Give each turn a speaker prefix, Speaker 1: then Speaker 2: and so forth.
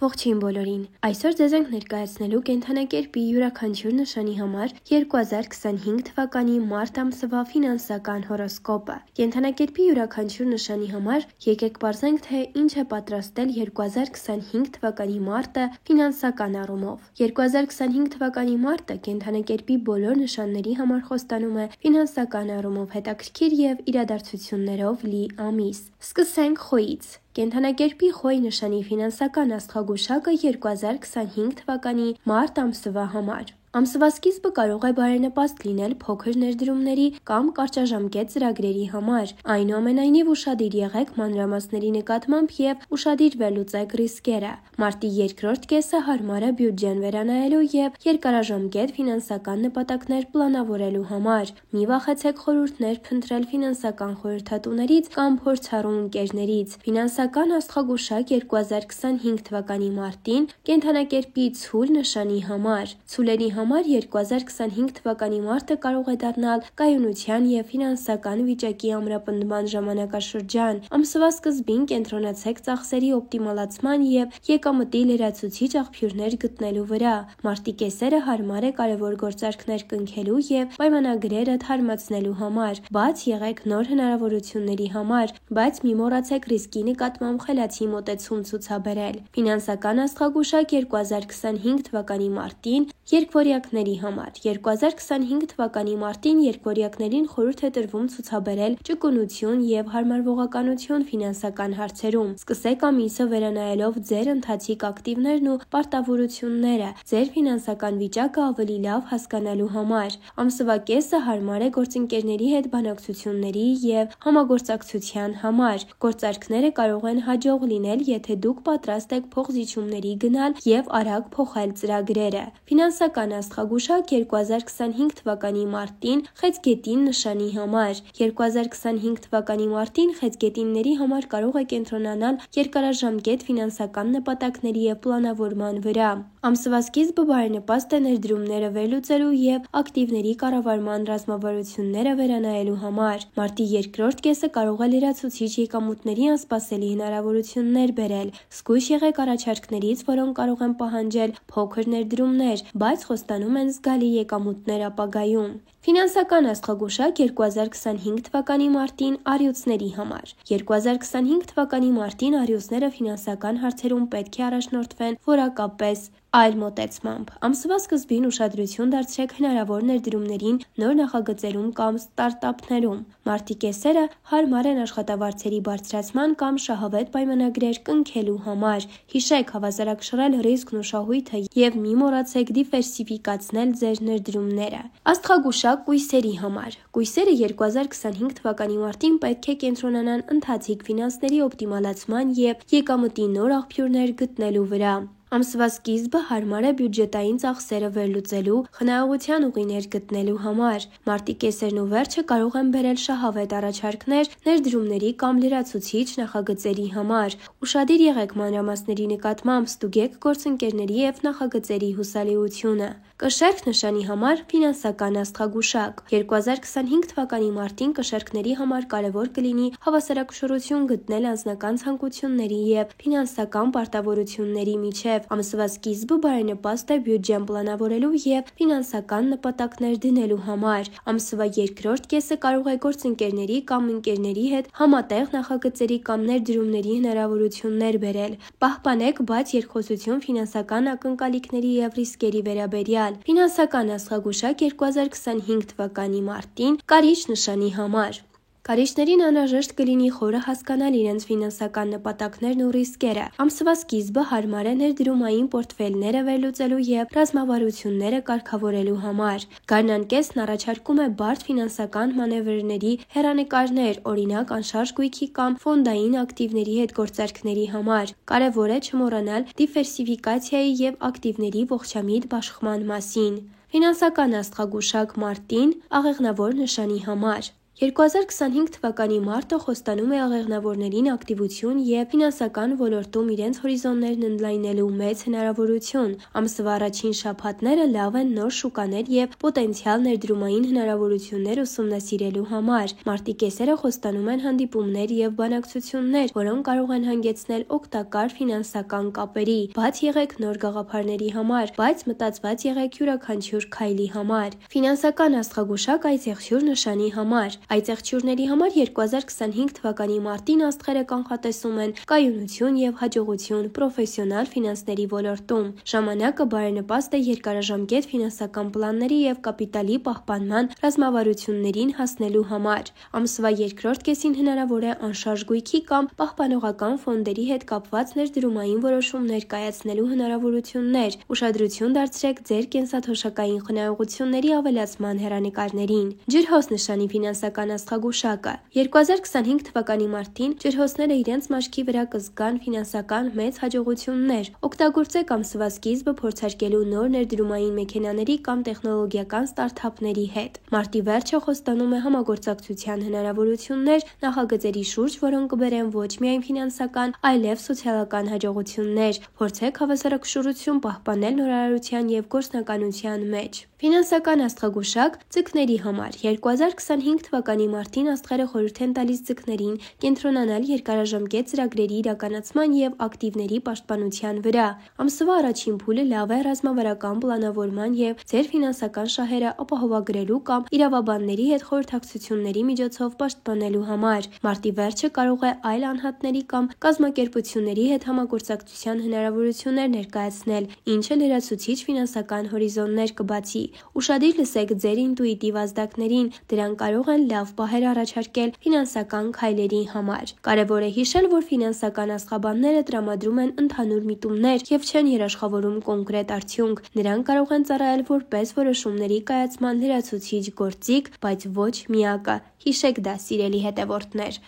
Speaker 1: Ողջույն բոլորին։ Այսօր ձեզ ենք ներկայացնելու կենդանակերպի յուրաքանչյուր նշանի համար 2025 թվականի մարտ ամսվա ֆինանսական հորոսկոպը։ Կենդանակերպի յուրաքանչյուր նշանի համար եկեք պարզենք, թե ինչ է պատրաստել 2025 թվականի մարտը ֆինանսական առումով։ 2025 թվականի մարտը կենդանակերպի բոլոր նշանների համար խոստանում է ֆինանսական առումով հետաքրքիր եւ իրադարձություններով լի ամիս։ Սկսենք խոյից։ Կենդանակերպի խոյ նշանի ֆինանսական աստղագուշակը 2025 թվականի մարտ ամսվա համար։ Ամսվա սկիզբը կարող է բարենպաստ լինել փոքր ներդրումների կամ կարճաժամկետ ծրագրերի համար։ Այնուամենայնիվ ուշադիր եղեք մանրամասների նկատմամբ եւ ուշադիր վերլուծեք ռիսկերը։ Մարտի երկրորդ կեսը հարմար է բյուջեն վերանայելու եւ երկարաժամկետ ֆինանսական նպատակներ պլանավորելու համար։ Մի վախեցեք խորհուրդներ փնտրել ֆինանսական խորհրդատուներից կամ փորձառու ընկերներից։ Ֆինանսական աստղագուշակ 2025 թվականի մարտին կենդանակերպի ցուլ նշանի համար։ Ցուլերի համար 2025 թվականի մարտը կարող է դառնալ կայունության եւ ֆինանսական վիճակի ամրապնդման ժամանակաշրջան։ Ամսվա սկզբին կենտրոնացեք ծախսերի օպտիմալացման եւ եկամտի լրացուցիչ աղբյուրներ գտնելու վրա։ Մարտի կեսերը հարմար է կարևոր գործարքներ կնքելու եւ պայմանագրերը թարմացնելու համար։ Բաց եղեք նոր հնարավորությունների համար, բայց մի մոռացեք ռիսկի նկատմամբ խելացի մոտեցում ցուցաբերել։ Ֆինանսական աստղագուշակ 2025 թվականի մարտին երկվորյակների համար։ 2025 թվականի մարտին երկվորյակներին խորհուրդ է տրվում ցուցաբերել ճկունություն եւ հարմարվողականություն ֆինանսական հարցերում։ Սկսեք ամիսը վերանայելով ձեր ընթացիկ ակտիվներն ու պարտավորությունները, ձեր ֆինանսական վիճակը ավելի լավ հասկանալու համար։ Ամսվա կեսը հարմար է գործընկերների հետ բանակցությունների եւ համագործակցության համար։ Գործարքները կարող են հաջող լինել, եթե դուք պատրաստ եք փոխզիջումների գնալ եւ արագ փոխել ծրագրերը։ Ֆինանսական աստղագուշակ 2025 թվականի մարտին խեցգետին նշանի համար։ 2025 թվականի մարտին խեցգետինների համար կարող է կենտրոնանալ երկարաժամկետ ֆինանսական նպատակների եւ պլանավորման վրա։ Ամսվա սկիզբը բարենպաստ է ներդրումները վերլուծելու եւ ակտիվների կառավարման ռազմավարությունները վերանայելու համար։ Մարտի երկրորդ կեսը կարող է լրացուցիչ եկամուտների անսպասելի հնարավորություններ բերել։ Զգույշ եղեք առաջարկներից, որոնք կարող են պահանջել փոքր ներդրումներ, բայց խոստանում են զգալի եկամուտներ ապագայում։ Ֆինանսական աստղագուշակ 2025 թվականի մարտին առյուծների համար։ 2025 թվականի մարտին առյուծները ֆինանսական հարցերում պետք է առաջնորդվեն որակապես այլ մոտեցմամբ։ Ամսվա սկզբին ուշադրություն դարձրեք հնարավոր ներդրումներին նոր նախագծերում կամ ստարտափներում։ Մարտի կեսերը հարմար են աշխատավարձերի բարձրացման կամ շահավետ պայմանագրեր կնքելու համար։ Հիշեք հավասարակշռել ռիսկն ու շահույթը եւ մի մոռացեք դիվերսիֆիկացնել ձեր ներդրումները։ Աստղագուշակ կույսերի համար։ Կույսերը 2025 թվականի մարտին պետք է կենտրոնանան ընթացիկ ֆինանսների օպտիմալացման եւ եկամտի նոր աղբյուրներ գտնելու վրա։ Ամսվա սկիզբը հարմար է բյուջետային ծախսերը վերլուծելու, խնայողության ուղիներ գտնելու համար։ Մարտի կեսերն ու վերջը կարող են բերել շահավետ առաջարկներ ներդրումների կամ լրացուցիչ նախագծերի համար։ Ուշադիր եղեք մանրամասների նկատմամբ, ստուգեք գործընկերների եւ նախագծերի հուսալիությունը։ Կշերք նշանի համար ֆինանսական աստղագուշակ։ 2025 թվականի մարտին կշերքների համար կարևոր կլինի հավասարակշռություն գտնել անձնական ցանկությունների եւ ֆինանսական պարտավորությունների միջև։ Ամսվա սկիզբը բարենպաստ է բյուջեն պլանավորելու եւ ֆինանսական նպատակներ դնելու համար։ Ամսվա երկրորդ կեսը կարող է գործընկերների կամ ընկերների հետ համատեղ նախագծերի կամ ներդրումների հնարավորություններ բերել։ Պահպանեք բաց երկխոսություն ֆինանսական ակնկալիքների եւ ռիսկերի վերաբերյալ։ Ֆինանսական աստղագուշակ 2025 թվականի մարտին կարիճ նշանի համար։ Կարիճներին անհրաժեշտ կլինի խորը հասկանալ իրենց ֆինանսական նպատակներն ու ռիսկերը։ Ամսվա սկիզբը հարմար է ներդրումային պորտֆելները վերլուծելու եւ ռազմավարությունները կարգավորելու համար։ Գարնանկեսն առաջարկում է բարդ ֆինանսական մանևրների հեռանկարներ, օրինակ անշարժ գույքի կամ ֆոնդային ակտիվների հետ գործարքների համար։ Կարևոր է չմոռանալ դիվերսիֆիկացիայի եւ ակտիվների ողջամիտ բաշխման մասին։ Ֆինանսական աստղագուշակ մարտին աղեղնավոր նշանի համար։ 2025 թվականի մարտը խոստանում է աղեղնավորներին ակտիվություն և ֆինանսական ոլորտում իրենց հորիզոններն ընդլայնելու մեծ հնարավորություն։ Ամսվա առաջին շաբաթները լավ են նոր շուկաներ և պոտենցիալ ներդրումային հնարավորություններ ուսումնասիրելու համար։ Մարտի կեսերը խոստանում են հանդիպումներ և բանակցություններ, որոնք կարող են հանգեցնել օգտակար ֆինանսական կապերի։ Բաց եղեք նոր գաղափարների համար, բայց մտածված եղեք յուրաքանչյուր քայլի համար։ Ֆինանսական աստղագուշակ այծեղջյուր նշանի համար։ Այծեղջյուրների համար 2025 թվականի մարտին աստղերը կանխատեսում են կայունություն և հաջողություն պրոֆեսիոնալ ֆինանսների ոլորտում։ Ժամանակը բարենպաստ է երկարաժամկետ ֆինանսական պլանների և կապիտալի պահպանման ռազմավարություններին հասնելու համար։ Ամսվա երկրորդ կեսին հնարավոր է անշարժ գույքի կամ պահպանողական ֆոնդերի հետ կապված ներդրումային որոշումներ կայացնելու հնարավորություններ։ Ուշադրություն դարձրեք ձեր կենսաթոշակային խնայողությունների ավելացման հեռանկարներին։ Ջրհոս նշանի ֆինանսական աստղագուշակը 2025 թվականի մարտին ջրհոսները իրենց մաշկի վրա կզգան ֆինանսական մեծ հաջողություններ։ Օգտագործեք ամսվա սկիզբը փորձարկելու նոր ներդրումային մեքենաների կամ տեխնոլոգիական ստարտափների հետ։ Մարտի վերջը խոստանում է համագործակցության հնարավորություններ նախագծերի շուրջ, որոնք կբերեն ոչ միայն ֆինանսական, այլև սոցիալական հաջողություններ։ Փորձեք հավասարակշռություն պահպանել նորարարության և գործնականության մեջ։ Ֆինանսական աստղագուշակ ձկների համար 2025 թվականի մարտին աստղերը խորհուրդ են տալիս ձկներին կենտրոնանալ երկարաժամկետ ծրագրերի իրականացման և ակտիվների պաշտպանության վրա։ Ամսվա առաջին փուլը լավ է ռազմավարական պլանավորման և ձեր ֆինանսական շահերը ապահովագրելու կամ իրավաբանների հետ խորհրդակցությունների միջոցով պաշտպանելու համար։ Մարտի վերջը կարող է այլ անհատների կամ կազմակերպությունների հետ համագործակցության հնարավորություններ ներկայացնել, ինչը լրացուցիչ ֆինանսական հորիզոններ կբացի։ Ուշադիր լսեք ձեր ինտուիտիվ ազդակներին, դրանք կարող են լավ պահեր առաջարկել ֆինանսական քայլերի համար։ Կարևոր է հիշել, որ ֆինանսական աստղաբանները տրամադրում են ընդհանուր միտումներ և չեն երաշխավորում կոնկրետ արդյունք։ Նրանք կարող են ծառայել որպես որոշումների կայացման լրացուցիչ գործիք, բայց ոչ միակը։ Հիշեք դա, սիրելի հետևորդներ։